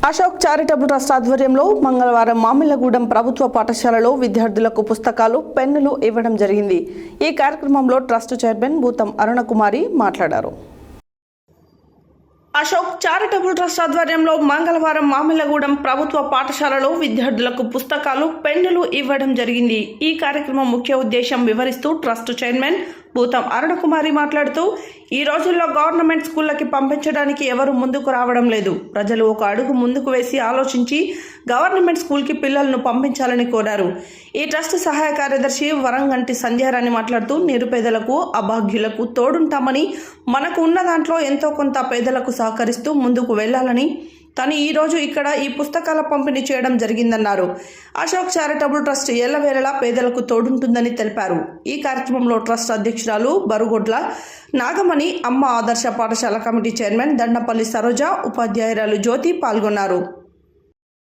Ashok charitable trust ఆధ్వర్యంలో మంగళవారం మామిళ్లగూడెం ప్రభుత్వ పాఠశాలలో విద్యార్థులకు పుస్తకాలు, పెన్నులు ఇవ్వడం జరిగింది. ఈ కార్యక్రమంలో ట్రస్ట్ చైర్మన్ భూతం అరుణకుమారి మాట్లాడారు. అశోక్ చారిటబుల్ ట్రస్ట్ ఆధ్వర్యంలో మంగళవారం మామిళ్లగూడెం ప్రభుత్వ పాఠశాలలో విద్యార్థులకు పుస్తకాలు, పెన్నులు ఇవ్వడం జరిగింది. ఈ కార్యక్రమం ముఖ్య ఉద్దేశం వివరిస్తూ ట్రస్ట్ చైర్మన్ భూతం అరుణకుమారి మాట్లాడుతూ, ఈ రోజుల్లో గవర్నమెంట్ స్కూళ్ళకి పంపించడానికి ఎవరు ముందుకు రావడం లేదు. ప్రజలు ఒక అడుగు ముందుకు వేసి ఆలోచించి గవర్నమెంట్ స్కూల్కి పిల్లలను పంపించాలని కోరారు. ఈ ట్రస్ట్ సహాయ కార్యదర్శి వరంగంటి సంధ్యారాణి మాట్లాడుతూ, నిరుపేదలకు, అభాగ్యులకు తోడుంటామని, మనకు ఉన్న దాంట్లో ఎంతో కొంత పేదలకు సహకరిస్తూ ముందుకు వెళ్లాలని తను ఈరోజు ఇక్కడ ఈ పుస్తకాల పంపిణీ చేయడం జరిగిందన్నారు. అశోక్ చారిటబుల్ ట్రస్ట్ ఎల్లవేళలా పేదలకు తోడుంటుందని తెలిపారు. ఈ కార్యక్రమంలో ట్రస్ట్ అధ్యక్షురాలు బరుగొడ్ల నాగమణి, అమ్మ ఆదర్శ పాఠశాల కమిటీ చైర్మన్ దండపల్లి సరోజ, ఉపాధ్యాయురాలు జ్యోతి పాల్గొన్నారు.